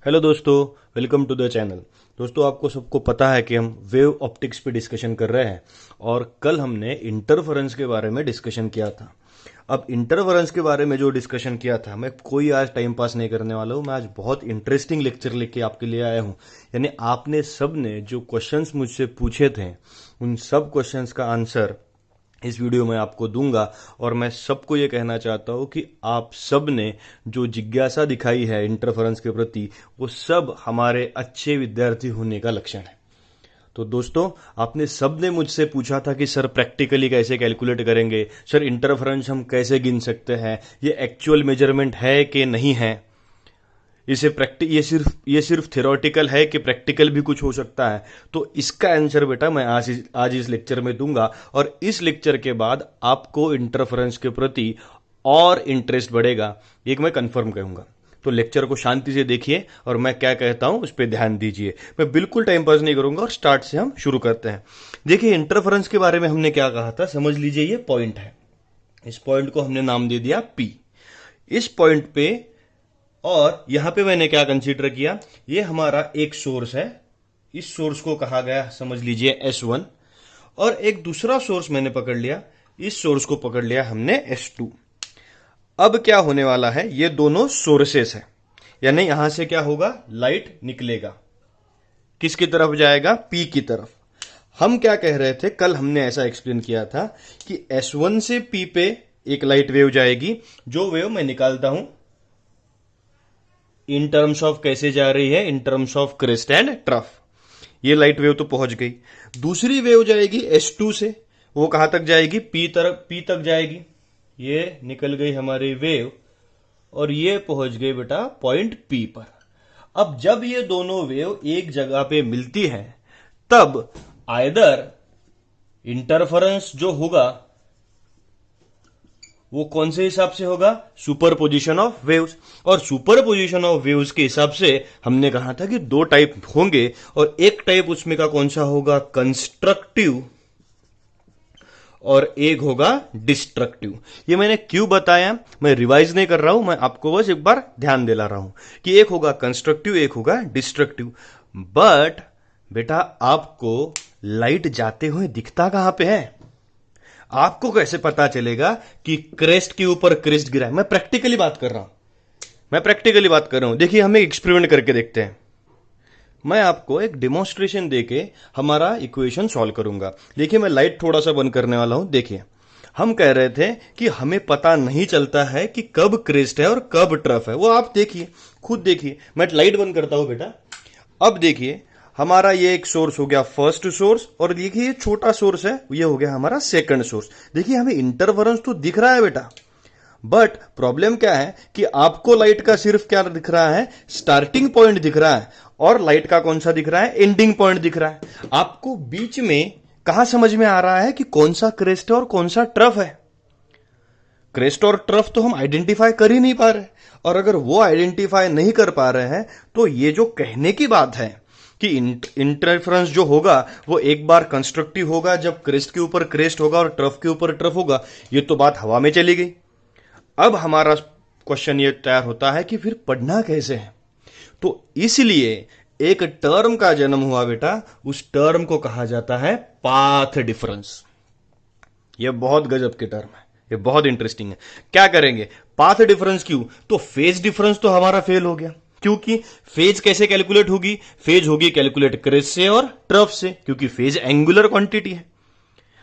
Hello दोस्तों, welcome to the channel. दोस्तों, आपको सबको पता है कि हम वेव ऑप्टिक्स पे डिस्कशन कर रहे हैं और कल हमने इंटरफेरेंस के बारे में डिस्कशन किया था। अब इंटरफेरेंस के बारे में जो डिस्कशन किया था, मैं कोई आज टाइम पास नहीं करने वाला हूँ। मैं आज बहुत इंटरेस्टिंग लेक्चर लेके आपके लिए आया हूँ। यानी आपने सब ने जो क्वेश्चंस मुझसे पूछे थे, उन सब क्वेश्चंस का आंसर इस वीडियो में आपको दूंगा। और मैं सबको ये कहना चाहता हूँ कि आप सब ने जो जिज्ञासा दिखाई है इंटरफेरेंस के प्रति, वो सब हमारे अच्छे विद्यार्थी होने का लक्षण है। तो दोस्तों, आपने सब ने मुझसे पूछा था कि सर प्रैक्टिकली कैसे कैलकुलेट करेंगे, सर इंटरफेरेंस हम कैसे गिन सकते हैं, ये एक्चुअल मेजरमेंट है कि नहीं है, ये सिर्फ थ्योरेटिकल है कि प्रैक्टिकल भी कुछ हो सकता है। तो इसका आंसर बेटा मैं आज इस लेक्चर में दूंगा। और इस लेक्चर के बाद आपको इंटरफेरेंस के प्रति और इंटरेस्ट बढ़ेगा, ये मैं कंफर्म कहूंगा। तो लेक्चर को शांति से देखिए और मैं क्या कहता हूं उस पर ध्यान दीजिए। मैं बिल्कुल टाइम पास नहीं करूंगा और स्टार्ट से हम शुरू करते हैं। देखिए, इंटरफेरेंस के बारे में हमने क्या कहा था, समझ लीजिए। ये पॉइंट है, इस पॉइंट को हमने नाम दे दिया पी। इस पॉइंट पे और यहां पे मैंने क्या कंसीडर किया, ये हमारा एक सोर्स है, इस सोर्स को कहा गया समझ लीजिए S1, और एक दूसरा सोर्स मैंने पकड़ लिया, इस सोर्स को पकड़ लिया हमने S2। अब क्या होने वाला है, ये दोनों सोर्सेस है, यानी यहां से क्या होगा, लाइट निकलेगा, किसकी तरफ जाएगा, P की तरफ। हम क्या कह रहे थे, कल हमने ऐसा एक्सप्लेन किया था कि S1 से P पे एक लाइट वेव जाएगी, जो वेव मैं निकालता हूं इन टर्म्स ऑफ कैसे जा रही है, in terms of crest and trough. ये लाइट वेव तो पहुंच गई। दूसरी वेव जाएगी S2 से, वो कहां तक जाएगी, P तक जाएगी। ये निकल गई हमारी वेव और ये पहुंच गई बेटा पॉइंट P पर। अब जब ये दोनों वेव एक जगह पे मिलती है, तब आइदर इंटरफेरेंस जो होगा वो कौन से हिसाब से होगा, सुपरपोजिशन ऑफ वेव्स। और सुपरपोजिशन ऑफ वेव्स के हिसाब से हमने कहा था कि दो टाइप होंगे, और एक टाइप उसमें का कौन सा होगा, कंस्ट्रक्टिव, और एक होगा डिस्ट्रक्टिव। ये मैंने क्यों बताया, मैं रिवाइज नहीं कर रहा हूं, मैं आपको बस एक बार ध्यान दिला रहा हूं कि एक होगा कंस्ट्रक्टिव, एक होगा डिस्ट्रक्टिव। बट बेटा, आपको लाइट जाते हुए दिखता कहां पे है, आपको कैसे पता चलेगा कि क्रेस्ट के ऊपर क्रेस्ट गिरा है। मैं प्रैक्टिकली बात कर रहा हूं, देखिए हम एक एक्सपेरिमेंट करके देखते हैं। मैं आपको एक डेमोन्स्ट्रेशन देके हमारा इक्वेशन सॉल्व करूंगा। देखिए, मैं लाइट थोड़ा सा बंद करने वाला हूं। देखिए, हम कह रहे थे कि हमें पता नहीं चलता है कि कब क्रेस्ट है और कब ट्रफ है। वो आप देखिए, खुद देखिए। मैं लाइट बंद करता हूं बेटा। अब देखिए, हमारा ये एक सोर्स हो गया फर्स्ट सोर्स, और देखिए ये छोटा सोर्स है, ये हो गया हमारा सेकंड सोर्स। देखिए, हमें इंटरफेरेंस तो दिख रहा है बेटा, बट प्रॉब्लम क्या है कि आपको लाइट का सिर्फ क्या दिख रहा है, स्टार्टिंग पॉइंट दिख रहा है, और लाइट का कौन सा दिख रहा है, एंडिंग पॉइंट दिख रहा है। आपको बीच में कहां समझ में आ रहा है कि कौन सा क्रेस्ट है और कौन सा ट्रफ है। क्रेस्ट और ट्रफ तो हम आइडेंटिफाई कर ही नहीं पा रहे, और अगर वो आइडेंटिफाई नहीं कर पा रहे हैं, तो ये जो कहने की बात है कि इंटरफेरेंस जो होगा वो एक बार कंस्ट्रक्टिव होगा जब क्रेस्ट के ऊपर क्रेस्ट होगा और ट्रफ के ऊपर ट्रफ होगा, ये तो बात हवा में चली गई। अब हमारा क्वेश्चन ये तैयार होता है कि फिर पढ़ना कैसे है। तो इसलिए एक टर्म का जन्म हुआ बेटा, उस टर्म को कहा जाता है पाथ डिफरेंस। ये बहुत गजब की टर्म है, ये बहुत इंटरेस्टिंग है। क्या करेंगे, पाथ डिफरेंस क्यों, तो फेज डिफरेंस तो हमारा फेल हो गया, क्योंकि फेज कैसे कैलकुलेट होगी, फेज होगी कैलकुलेट क्रेस्ट से और ट्रफ से, क्योंकि फेज एंगुलर क्वांटिटी है।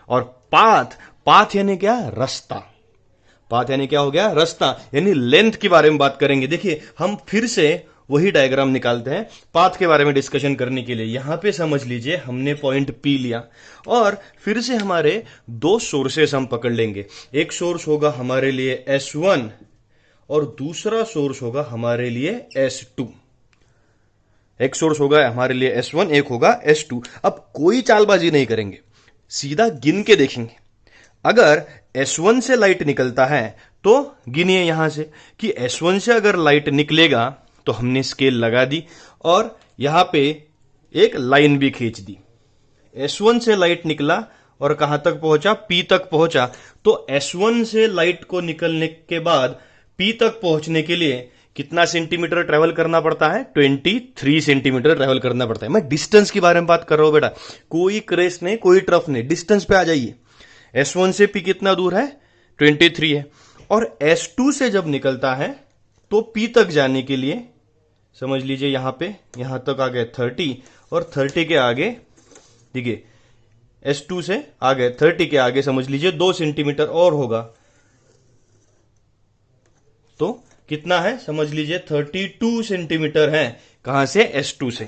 और पाथ, पाथ यानी क्या, रास्ता। पाथ यानी क्या हो गया, रास्ता, यानी लेंथ के बारे में बात करेंगे। देखिए, हम फिर से वही डायग्राम निकालते हैं पाथ के बारे में डिस्कशन करने के लिए। यहां पे समझ लीजिए हमने पॉइंट P लिया, और फिर से हमारे दो सोर्सेस हम पकड़ लेंगे। एक सोर्स होगा हमारे लिए S1 और दूसरा सोर्स होगा हमारे लिए S2। एक सोर्स होगा हमारे लिए S1, एक होगा S2। अब कोई चालबाजी नहीं करेंगे, सीधा गिन के देखेंगे। अगर S1 से लाइट निकलता है तो गिनिए यहां से कि S1 से अगर लाइट निकलेगा तो हमने स्केल लगा दी और यहां पे एक लाइन भी खींच दी। S1 से लाइट निकला और कहां तक पहुंचा, P तक पहुंचा। तो S1 से लाइट को निकलने के बाद P तक पहुंचने के लिए कितना सेंटीमीटर ट्रेवल करना पड़ता है? 23 सेंटीमीटर ट्रेवल करना पड़ता है। मैं डिस्टेंस के बारे में बात कर रहा हूं बेटा, कोई क्रेस नहीं, कोई ट्रफ नहीं, डिस्टेंस पे आ जाइए। S1 से P कितना दूर है? 23 है। और S2 से जब निकलता है तो P तक जाने के लिए समझ लीजिए यहां पे, यहां तक आ गए 30, और 30 के आगे देखिए S2 से आ गए 30 के आगे समझ लीजिए 2 सेंटीमीटर और होगा, तो कितना है समझ लीजिए 32 सेंटीमीटर है। कहां से? S2 से।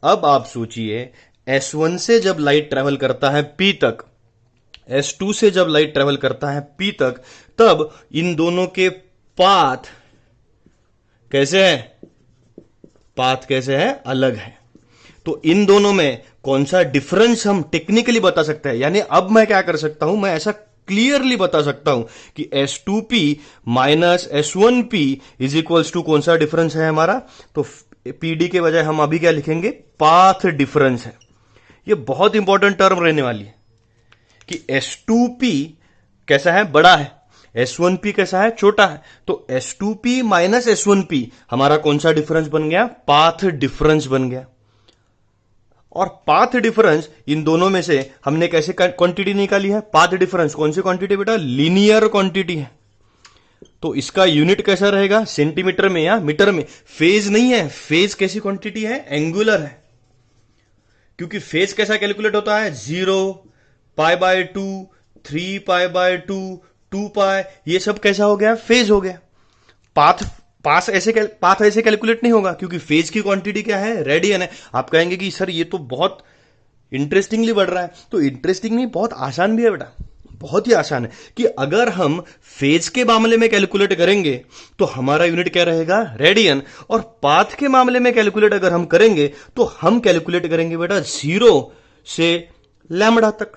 अब आप सोचिए S1 से जब लाइट ट्रेवल करता है P तक, S2 से जब लाइट ट्रेवल करता है P तक, तब इन दोनों के पाथ कैसे है? पाथ कैसे है? अलग है। तो इन दोनों में कौन सा डिफरेंस हम टेक्निकली बता सकते हैं, यानी अब मैं क्या कर सकता हूं, मैं ऐसा क्लियरली बता सकता हूं कि S2P minus S1P is equals to कौन सा डिफरेंस है हमारा? तो PD के बजाय हम अभी क्या लिखेंगे? पाथ डिफरेंस है। ये बहुत इंपॉर्टेंट टर्म रहने वाली है कि S2P कैसा है? बड़ा है, S1P कैसा है? छोटा है। तो S2P माइनस S1P हमारा कौन सा डिफरेंस बन गया? पाथ डिफरेंस बन गया। और पाथ डिफरेंस इन दोनों में से हमने कैसे क्वांटिटी निकाली है? पाथ डिफरेंस कौन सी क्वांटिटी बेटा? लीनियर क्वांटिटी है। तो इसका यूनिट कैसा रहेगा? सेंटीमीटर में या मीटर में? फेज नहीं है, फेज कैसी क्वांटिटी है? एंगुलर है। क्योंकि फेज कैसा कैलकुलेट होता है? 0, π/2, 3π/2, 2π, ये सब कैसा हो गया? फेज हो गया। पाथ पाथ ऐसे कैलकुलेट नहीं होगा, क्योंकि फेज की क्वांटिटी क्या है? रेडियन है। आप कहेंगे कि सर ये तो बहुत इंटरेस्टिंगली बढ़ रहा है। तो इंटरेस्टिंग नहीं, बहुत आसान भी है बेटा, बहुत ही आसान है कि अगर हम फेज के मामले में कैलकुलेट करेंगे तो हमारा यूनिट क्या रहेगा? रेडियन। और पाथ के मामले में कैलकुलेट अगर हम करेंगे तो हम कैलकुलेट करेंगे बेटा 0 से लैम्बडा तक,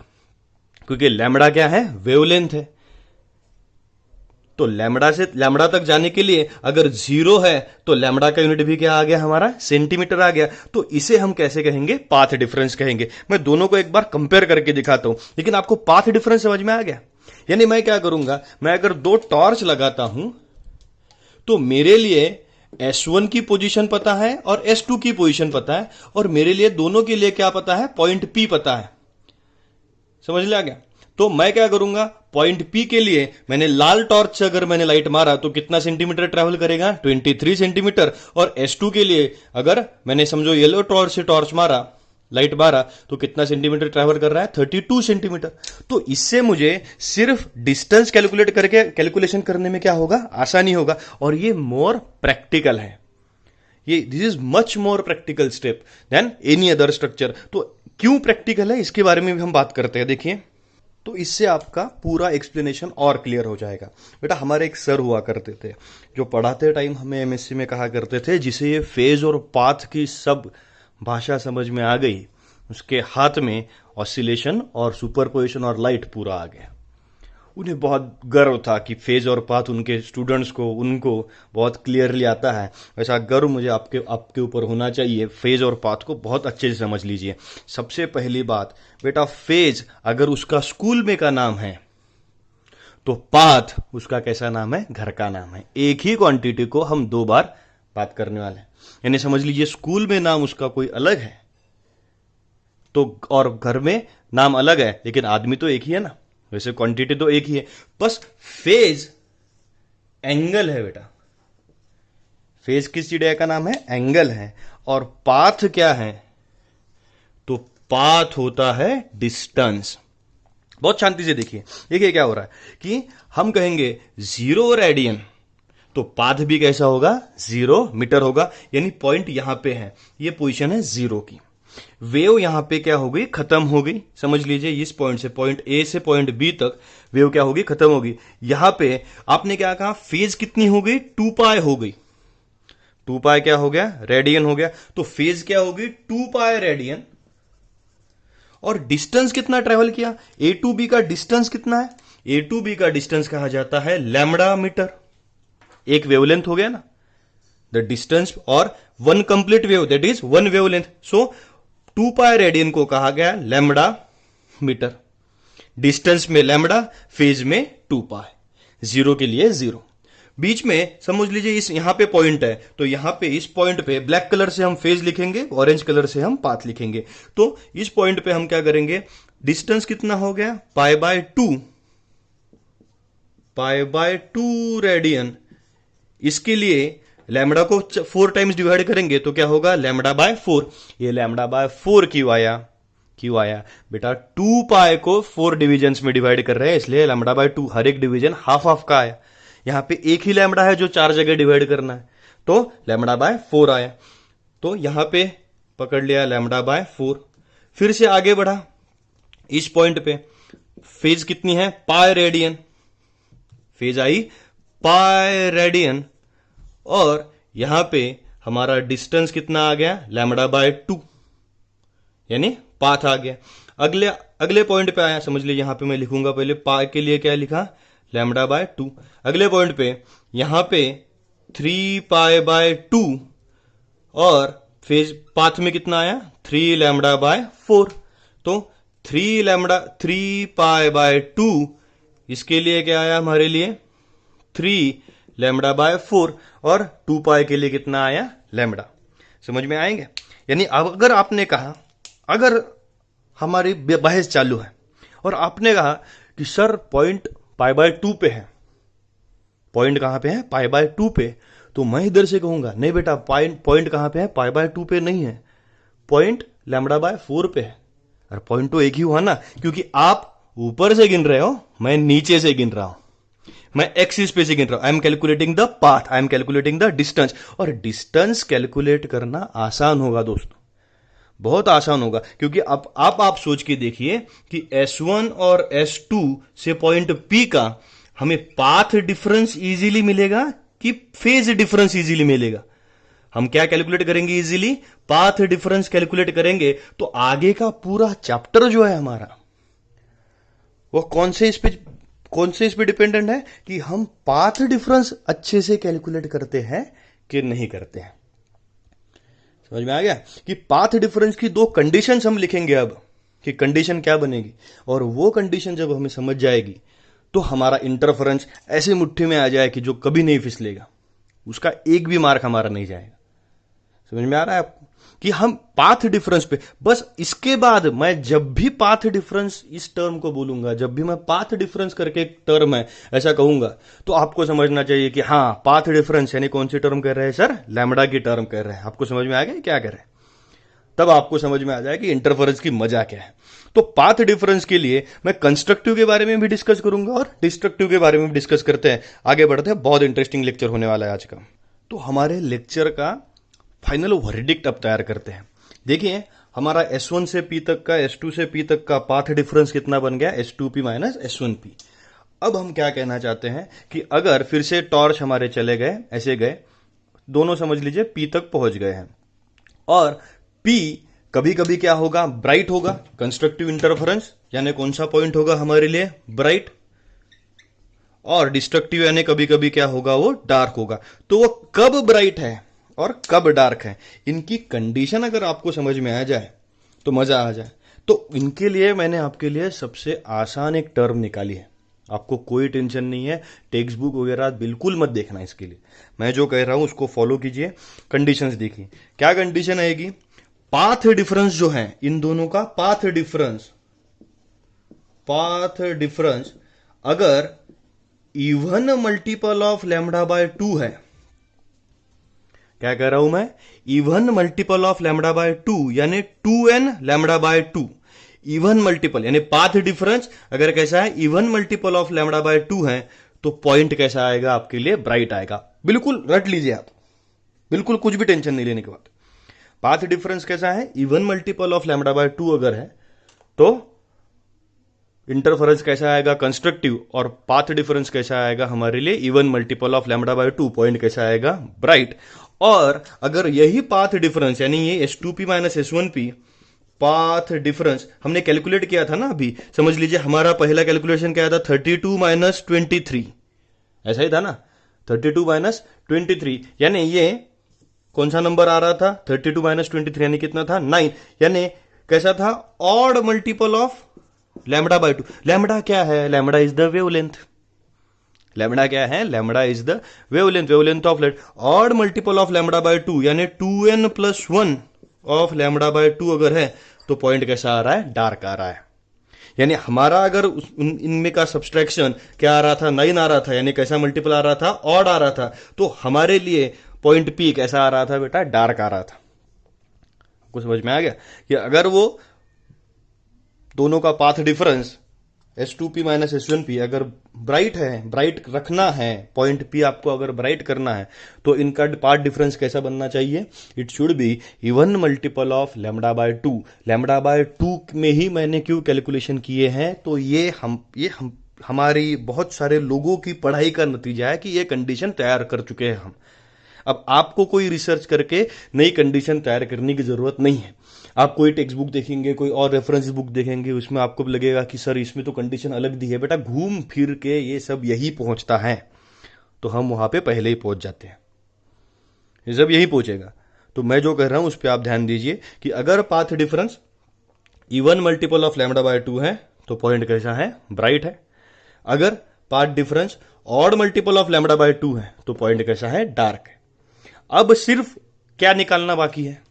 क्योंकि लैम्बडा क्या है? वेवलेंथ है। तो लैम्बडा से लैम्बडा तक जाने के लिए अगर 0 है तो लैम्बडा का यूनिट भी क्या आ गया हमारा? सेंटीमीटर आ गया। तो इसे हम कैसे कहेंगे? पाथ डिफरेंस कहेंगे। मैं दोनों को एक बार कंपेयर करके दिखाता हूं, लेकिन आपको पाथ डिफरेंस समझ में आ गया? यानी मैं क्या करूंगा, मैं अगर 2 टॉर्च लगाता हूं तो मेरे लिए S1 की पोजीशन पता है और S2 की पोजीशन पता है, और मेरे लिए दोनों के लिए क्या पता है? पॉइंट P पता है। समझ में आ गया? तो मैं क्या करूंगा, पॉइंट P के लिए मैंने लाल टॉर्च से अगर मैंने लाइट मारा तो कितना सेंटीमीटर ट्रेवल करेगा? 23 सेंटीमीटर। और S2 के लिए अगर मैंने समझो येलो टॉर्च से टॉर्च मारा, लाइट मारा, तो कितना सेंटीमीटर ट्रेवल कर रहा है? 32 सेंटीमीटर। तो इससे मुझे सिर्फ डिस्टेंस कैलकुलेट करके कैलकुलेशन करने में क्या होगा? आसानी होगा। और ये मोर प्रैक्टिकल है, ये this is much more practical step than any other structure. तो क्यों प्रैक्टिकल है इसके बारे में भी हम बात करते हैं। देखिए, तो इससे आपका पूरा एक्सप्लेनेशन और क्लियर हो जाएगा। बेटा, हमारे एक सर हुआ करते थे जो पढ़ाते टाइम हमें एमएससी में कहा करते थे, जिसे ये फेज और पाथ की सब भाषा समझ में आ गई, उसके हाथ में ऑसिलेशन और सुपरपोजिशन और लाइट पूरा आ गया। उन्हें बहुत गर्व था कि फेज और पाथ उनके स्टूडेंट्स को, उनको बहुत क्लियरली आता है। वैसा गर्व मुझे आपके ऊपर होना चाहिए। फेज और पाथ को बहुत अच्छे से समझ लीजिए। सबसे पहली बात बेटा, फेज अगर उसका स्कूल में का नाम है तो पाथ उसका कैसा नाम है? घर का नाम है। एक ही क्वांटिटी को हम 2 बार बात करने वाले हैं। यानी समझ लीजिए, स्कूल में नाम उसका कोई अलग है तो, और घर में नाम अलग है, लेकिन आदमी तो एक ही है ना। वैसे क्वांटिटी तो एक ही है, बस फेज एंगल है बेटा। फेज किस चिड़िया का नाम है? एंगल है। और पाथ क्या है? तो पाथ होता है डिस्टेंस। बहुत शांति से देखिए, देखिए क्या हो रहा है कि हम कहेंगे 0 रेडियन, तो पाथ भी कैसा होगा? 0 मीटर होगा। यानी पॉइंट यहां पे है, ये पोजीशन है 0 की। वेव यहां पे क्या हो गई? खत्म हो गई। समझ लीजिए, इस पॉइंट से, पॉइंट ए से पॉइंट बी तक वेव क्या होगी? खत्म होगी। यहां पे आपने क्या कहा? फेज कितनी हो गई? 2π हो गई। 2π क्या हो गया? रेडियन हो गया। तो फेज क्या होगी? 2π रेडियन। और डिस्टेंस कितना ट्रेवल किया? ए टू बी का डिस्टेंस कितना है? ए टू बी का डिस्टेंस कहा जाता है लैम्बडा मीटर। एक वेवलेंथ हो गया ना, द डिस्टेंस, और 1 complete wave, that is 1 wavelength. So 2π radian को कहा गया लैम्बडा मीटर। डिस्टेंस में लैम्बडा, फेज में 2π, 0 के लिए 0। बीच में समझ लीजिए इस यहां पे पॉइंट है, तो यहां पे इस पॉइंट पे ब्लैक कलर से हम फेज लिखेंगे, ऑरेंज कलर से हम पाथ लिखेंगे। तो इस पॉइंट पे हम क्या करेंगे, डिस्टेंस कितना हो गया, पाई बाय टू रेडियन। इसके लिए लैम्बडा को 4 टाइम्स डिवाइड करेंगे तो क्या होगा, λ/4। ये λ/4 क्यों आया बेटा, 2 पाई को 4 डिविजन्स में डिवाइड कर रहे हैं, इसलिए λ/2, हर एक डिवीजन हाफ हाफ का आया। यहां पे एक ही लैम्बडा है जो 4 जगह डिवाइड करना है, तो λ/4 आया। तो यहां पे पकड़ लिया λ/4। फिर से आगे बढ़ा, इस पॉइंट पे फेज कितनी है, pi radian, phase I pi radian. और यहां पे हमारा डिस्टेंस कितना आ गया, λ/2, यानी पाथ आ गया। अगले पॉइंट पे आया, समझ लीजिए यहां पे मैं लिखूंगा, पहले पाई के लिए क्या लिखा, λ/2। अगले पॉइंट पे यहां पे 3π/2 और फेज पाथ में कितना आया, 3λ/4। तो 3π/2 इसके लिए क्या आया हमारे लिए, 3λ/4, और 2 पाई के लिए कितना आया, लैम्बडा। समझ में आएंगे। यानी अगर आपने कहा, अगर हमारी बहस चालू है और आपने कहा कि सर पॉइंट π/2 पे है, पॉइंट कहां पे है, π/2 पे, तो मैं इधर से कहूंगा नहीं बेटा, पॉइंट कहां पे है, π/2 पे नहीं है, पॉइंट λ/4 पे है। और पॉइंट तो एक ही हुआ ना, क्योंकि आप ऊपर से गिन रहे हो, मैं नीचे से गिन रहा हूं, मैं एक्सिस पे से गिन रहा हूं। I am calculating the path, I am calculating the distance. और डिस्टेंस कैलकुलेट करना आसान होगा दोस्तों, बहुत आसान होगा, क्योंकि अब आप सोच के देखिए कि S1 और S2 से पॉइंट P का हमें पाथ डिफरेंस इजीली मिलेगा कि फेज डिफरेंस इजीली मिलेगा। हम क्या कैलकुलेट करेंगे, इजीली पाथ डिफरेंस कैलकुलेट करेंगे। तो आगे का पूरा चैप्टर जो है हमारा, वो कौन से इस पे डिपेंडेंट है कि हम पाथ डिफरेंस अच्छे से कैलकुलेट करते हैं कि नहीं करते हैं। समझ में आ गया कि पाथ डिफरेंस की 2 कंडीशंस हम लिखेंगे अब, कि कंडीशन क्या बनेगी, और वो कंडीशन जब हमें समझ जाएगी तो हमारा इंटरफेरेंस ऐसे मुट्ठी में आ जाए कि जो कभी नहीं फिसलेगा, उसका एक भी मार्क हमारा नहीं जाएगा। समझ में आ रहा है आपको कि हम पाथ डिफरेंस पे, बस इसके बाद मैं जब भी पाथ डिफरेंस इस टर्म को बोलूंगा, जब भी मैं पाथ डिफरेंस करके एक टर्म है ऐसा कहूंगा, तो आपको समझना चाहिए कि हाँ, पाथ डिफरेंस यानी कौन सी टर्म कह रहे हैं सर, लैम्बडा की टर्म कह रहे हैं। आपको समझ में आ गया क्या कह रहे हैं, तब आपको समझ में आ जाए कि इंटरफेरेंस की मजा क्या है। तो पाथ डिफरेंस के लिए मैं कंस्ट्रक्टिव के बारे में भी डिस्कस करूंगा और डिस्ट्रक्टिव के बारे में भी डिस्कस करते हैं। आगे बढ़ते हैं, बहुत इंटरेस्टिंग लेक्चर होने वाला है आज का। तो हमारे लेक्चर का फाइनल वर्डिक्ट अब तैयार करते हैं। देखिए हमारा S1 से P तक का, S2 से P तक का पाथ डिफरेंस कितना बन गया, S2P माइनस S1P। अब हम क्या कहना चाहते हैं कि अगर फिर से टॉर्च हमारे चले गए, ऐसे गए, दोनों समझ लीजिए P तक पहुंच गए हैं, और P कभी कभी क्या होगा, ब्राइट होगा, कंस्ट्रक्टिव इंटरफेरेंस यानी कौन सा पॉइंट होगा हमारे लिए, ब्राइट, और डिस्ट्रक्टिव यानी कभी कभी क्या होगा, वो डार्क होगा। तो वो कब ब्राइट है और कब डार्क है, इनकी कंडीशन अगर आपको समझ में आ जाए तो मजा आ जाए। तो इनके लिए मैंने आपके लिए सबसे आसान एक टर्म निकाली है। आपको कोई टेंशन नहीं है, टेक्स्ट बुक वगैरह बिल्कुल मत देखना इसके लिए, मैं जो कह रहा हूं उसको फॉलो कीजिए। कंडीशंस देखिए, क्या कंडीशन आएगी, पाथ डिफरेंस जो है इन दोनों का, पाथ डिफरेंस अगर इवन मल्टीपल ऑफ λ/2 है, क्या कह रहा हूं मैं, इवन मल्टीपल ऑफ λ/2 यानी 2n λ/2, इवन मल्टीपल यानी पाथ डिफरेंस अगर कैसा है, इवन मल्टीपल ऑफ λ/2 है, तो पॉइंट कैसा आएगा आपके लिए, ब्राइट आएगा। बिल्कुल रट लीजिए आप, बिल्कुल कुछ भी टेंशन नहीं लेने के बाद। पाथ डिफरेंस कैसा है, इवन मल्टीपल ऑफ λ/2 अगर है तो इंटरफेरेंस कैसा आएगा, कंस्ट्रक्टिव, और पाथ डिफरेंस कैसा आएगा हमारे लिए, इवन मल्टीपल ऑफ λ/2, पॉइंट कैसा आएगा, ब्राइट। और अगर यही पाथ डिफरेंस यानी ये S2P minus S1P path difference हमने कैलकुलेट किया था ना अभी, समझ लीजिए हमारा पहला कैलकुलेशन क्या था, 32 माइनस 23, ऐसा ही था ना, 32 माइनस 23, यानी ये कौन सा नंबर आ रहा था, 32 माइनस 23 यानी कितना था, 9, यानी कैसा था, ऑड मल्टीपल ऑफ λ/2। लैम्बडा क्या है, lambda is the wavelength, lambda क्या है? Lambda is the wavelength of light. Odd multiple of lambda by 2 यानी 2n+1 ऑफ लैम्बडा बाय 2 अगर है तो पॉइंट कैसा आ रहा है? डार्क आ रहा है। यानी हमारा अगर इनमें का सब्सट्रैक्शन क्या आ रहा था? 9 आ रहा था, यानी कैसा मल्टीपल आ रहा था? ऑड आ रहा था। तो हमारे लिए पॉइंट पी कैसा आ रहा था बेटा? डार्क आ रहा था। कुछ समझ में आ गया कि अगर वो दोनों का path difference S2P minus S1P अगर ब्राइट है, ब्राइट रखना है, पॉइंट P आपको अगर ब्राइट करना है तो इनका पाथ डिफरेंस कैसा बनना चाहिए? It should be even multiple of lambda by 2। Lambda by 2 में ही मैंने क्यों कैलकुलेशन किए हैं? तो ये हमारी बहुत सारे लोगों की पढ़ाई का नतीजा है कि ये कंडीशन तैयार कर चुके हैं हम। अब आपको कोई रिसर्च करके नई कंडीशन तैयार करने की जरूरत नहीं है। आप कोई टेक्स्ट बुक देखेंगे, कोई और रेफरेंस बुक देखेंगे, उसमें आपको लगेगा कि सर इसमें तो कंडीशन अलग दी है। बेटा घूम फिर के ये सब यही पहुंचता है, तो हम वहां पे पहले ही पहुंच जाते हैं। ये सब यही पहुंचेगा। तो मैं जो कह रहा हूं उस पर आप ध्यान दीजिए कि अगर path difference even multiple of lambda by 2 है तो पॉइंट कैसा है? ब्राइट है। अगर path difference odd multiple of lambda by 2 है तो पॉइंट कैसा है? डार्क है। अब सिर्फ क्या निकालना बाकी है?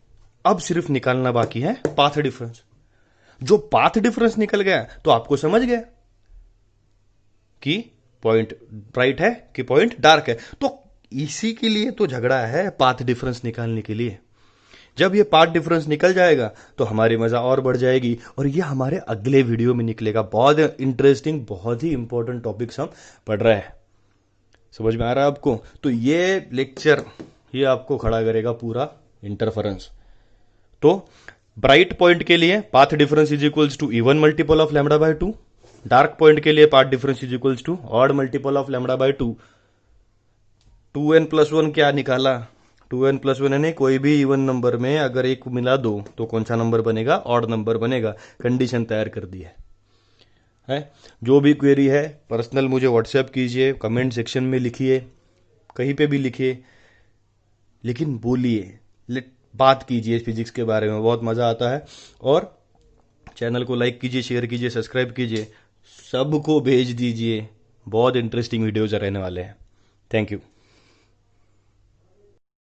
अब सिर्फ निकालना बाकी है पाथ डिफरेंस। जो पाथ डिफरेंस निकल गया तो आपको समझ गया कि पॉइंट ब्राइट है कि पॉइंट डार्क है। तो इसी के लिए तो झगड़ा है, पाथ डिफरेंस निकालने के लिए। जब ये पाथ डिफरेंस निकल जाएगा तो हमारी मजा और बढ़ जाएगी, और ये हमारे अगले वीडियो में निकलेगा। बहुत इंटरेस्टिंग, बहुत ही इंपॉर्टेंट टॉपिक्स हम पढ़ रहे हैं। समझ में आ रहा है आपको? तो ये लेक्चर ये आपको खड़ा करेगा पूरा इंटरफेरेंस। तो ब्राइट पॉइंट के लिए path difference is equals to even multiple of lambda by 2। Dark point के लिए path difference is equals to odd multiple of lambda by 2। 2n+1 क्या निकाला? 2n+1 यानी कोई भी इवन नंबर में अगर एक मिला दो तो कौन सा नंबर बनेगा? ऑड नंबर बनेगा। कंडीशन तैयार कर दी है। जो भी क्वेरी है पर्सनल मुझे व्हाट्सएप कीजिए, कमेंट सेक्शन में लिखिए, कहीं पे भी लिखिए, लेकिन बोलिए, बात कीजिए फिजिक्स के बारे में, बहुत मजा आता है। और चैनल को लाइक कीजिए, शेयर कीजिए, सब्सक्राइब कीजिए, सबको भेज दीजिए। बहुत इंटरेस्टिंग वीडियोज रहने वाले हैं। Thank you.